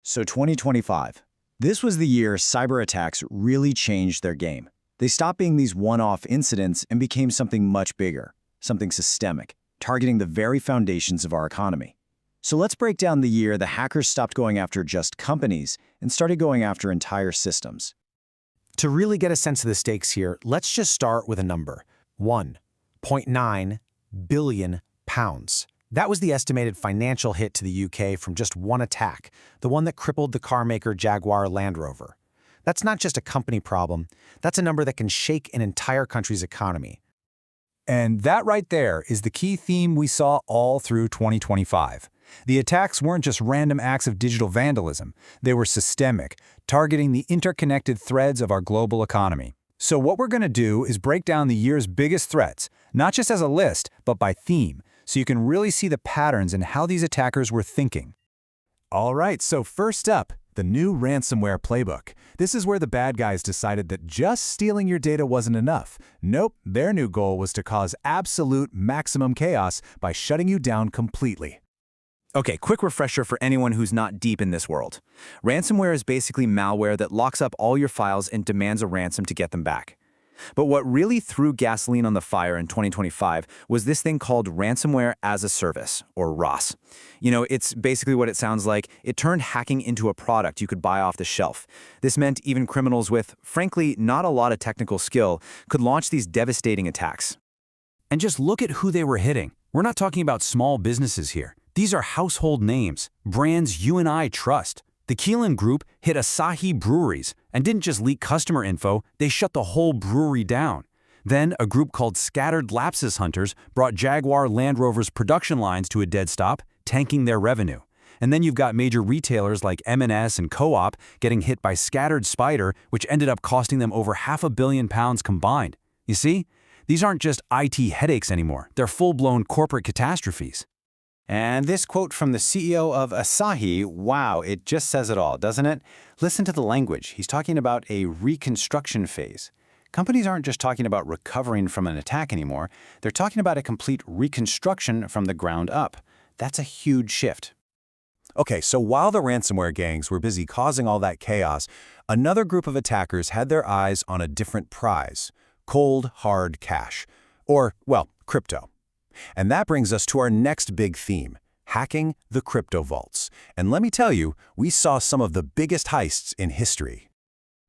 So 2025. This was the year cyber attacks really changed their game. They stopped being these one-off incidents and became something much bigger, something systemic, targeting the very foundations of our economy. So let's break down the year the hackers stopped going after just companies and started going after entire systems. To really get a sense of the stakes here, let's just start with a number: £1.9 billion. That was the estimated financial hit to the UK from just one attack, the one that crippled the car maker Jaguar Land Rover. That's not just a company problem, that's a number that can shake an entire country's economy. And that right there is the key theme we saw all through 2025. The attacks weren't just random acts of digital vandalism, they were systemic, targeting the interconnected threads of our global economy. So what we're going to do is break down the year's biggest threats, not just as a list, but by theme, so you can really see the patterns in how these attackers were thinking. All right, so first up, the new ransomware playbook. This is where the bad guys decided that just stealing your data wasn't enough. Nope, their new goal was to cause absolute maximum chaos by shutting you down completely. Okay, quick refresher for anyone who's not deep in this world. Ransomware is basically malware that locks up all your files and demands a ransom to get them back. But what really threw gasoline on the fire in 2025 was this thing called ransomware as a service, or RaaS. You know, it's basically what it sounds like. It turned hacking into a product you could buy off the shelf. This meant even criminals with, frankly, not a lot of technical skill could launch these devastating attacks. And just look at who they were hitting. We're not talking about small businesses here. These are household names, brands you and I trust. The Keelan Group hit Asahi breweries and didn't just leak customer info, they shut the whole brewery down. Then a group called Scattered Lapses Hunters brought Jaguar Land Rover's production lines to a dead stop, tanking their revenue. And then you've got major retailers like M&S and Co-op getting hit by Scattered Spider, which ended up costing them over £500 million combined. You see? These aren't just IT headaches anymore, they're full-blown corporate catastrophes. And this quote from the CEO of Asahi, wow, it just says it all, doesn't it? Listen to the language. He's talking about a reconstruction phase. Companies aren't just talking about recovering from an attack anymore. They're talking about a complete reconstruction from the ground up. That's a huge shift. Okay, so while the ransomware gangs were busy causing all that chaos, another group of attackers had their eyes on a different prize: cold, hard cash. Or, well, crypto. And that brings us to our next big theme: hacking the crypto vaults. And let me tell you, we saw some of the biggest heists in history.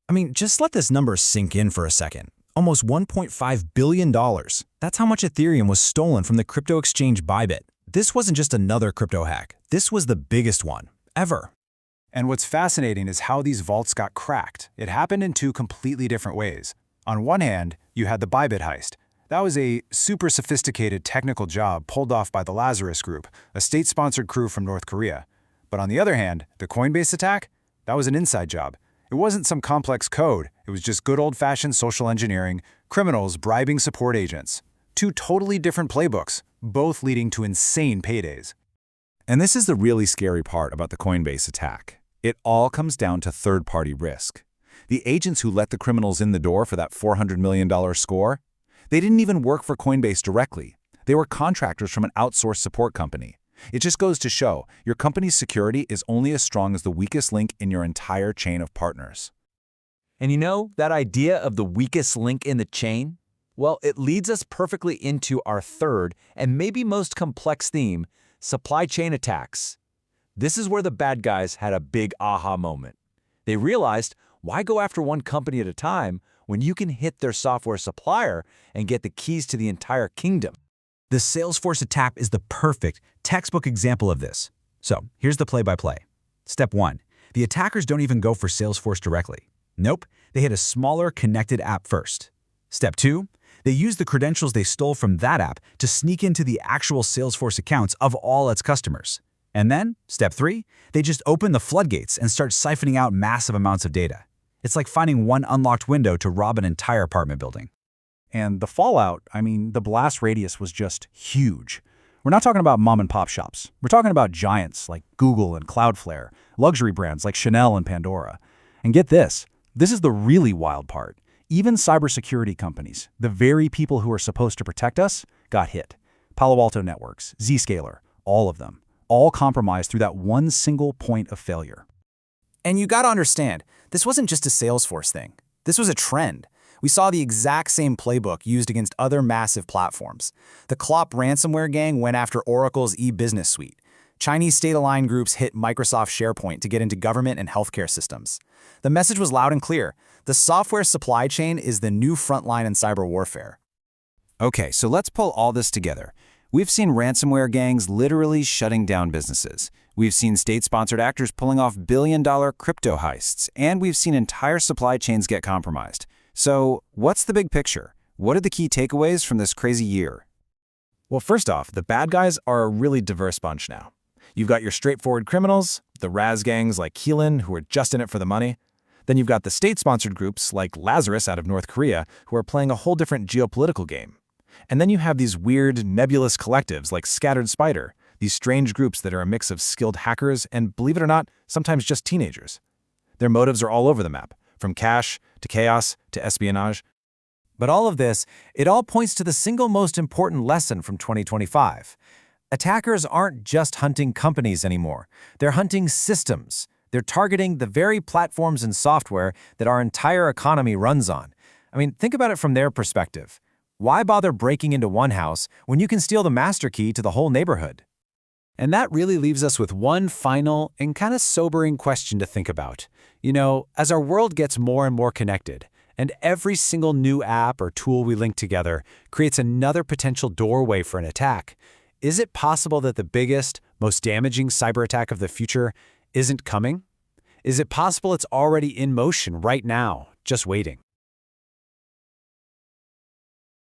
I mean, just let this number sink in for a second. Almost $1.5 billion. That's how much Ethereum was stolen from the crypto exchange Bybit. This wasn't just another crypto hack. This was the biggest one, ever. And what's fascinating is how these vaults got cracked. It happened in two completely different ways. On one hand, you had the Bybit heist. That was a super sophisticated technical job pulled off by the Lazarus Group, a state-sponsored crew from North Korea. But on the other hand, the Coinbase attack? That was an inside job. It wasn't some complex code. It was just good old-fashioned social engineering, criminals bribing support agents. Two totally different playbooks, both leading to insane paydays. And this is the really scary part about the Coinbase attack. It all comes down to third-party risk. The agents who let the criminals in the door for that $400 million score, they didn't even work for Coinbase directly. They were contractors from an outsourced support company. It just goes to show, your company's security is only as strong as the weakest link in your entire chain of partners. And you know, that idea of the weakest link in the chain? Well, it leads us perfectly into our third and maybe most complex theme: supply chain attacks. This is where the bad guys had a big aha moment. They realized, why go after one company at a time when you can hit their software supplier and get the keys to the entire kingdom? The Salesforce attack is the perfect textbook example of this. So here's the play-by-play. Step 1. The attackers don't even go for Salesforce directly. Nope, they hit a smaller connected app first. Step 2. They use the credentials they stole from that app to sneak into the actual Salesforce accounts of all its customers. And then, step 3, they just open the floodgates and start siphoning out massive amounts of data. It's like finding one unlocked window to rob an entire apartment building. And the fallout, the blast radius was just huge. We're not talking about mom-and-pop shops. We're talking about giants like Google and Cloudflare, luxury brands like Chanel and Pandora. And get this is the really wild part. Even cybersecurity companies, the very people who are supposed to protect us, got hit. Palo Alto Networks, Zscaler, all of them, all compromised through that one single point of failure. And you gotta understand, this wasn't just a Salesforce thing. This was a trend. We saw the exact same playbook used against other massive platforms. The Clop ransomware gang went after Oracle's e-business suite. Chinese state-aligned groups hit Microsoft SharePoint to get into government and healthcare systems. The message was loud and clear. The software supply chain is the new frontline in cyber warfare. Okay, so let's pull all this together. We've seen ransomware gangs literally shutting down businesses. We've seen state-sponsored actors pulling off billion-dollar crypto heists, and we've seen entire supply chains get compromised. So, what's the big picture? What are the key takeaways from this crazy year? Well, first off, the bad guys are a really diverse bunch now. You've got your straightforward criminals, the Raz gangs like Keelan, who are just in it for the money. Then you've got the state-sponsored groups like Lazarus out of North Korea, who are playing a whole different geopolitical game. And then you have these weird, nebulous collectives like Scattered Spider, these strange groups that are a mix of skilled hackers and, believe it or not, sometimes just teenagers. Their motives are all over the map, from cash to chaos to espionage. But all of this, it all points to the single most important lesson from 2025. Attackers aren't just hunting companies anymore. They're hunting systems. They're targeting the very platforms and software that our entire economy runs on. I mean, think about it from their perspective. Why bother breaking into one house when you can steal the master key to the whole neighborhood? And that really leaves us with one final and kind of sobering question to think about. You know, as our world gets more and more connected, and every single new app or tool we link together creates another potential doorway for an attack, is it possible that the biggest, most damaging cyber attack of the future isn't coming? Is it possible it's already in motion right now, just waiting?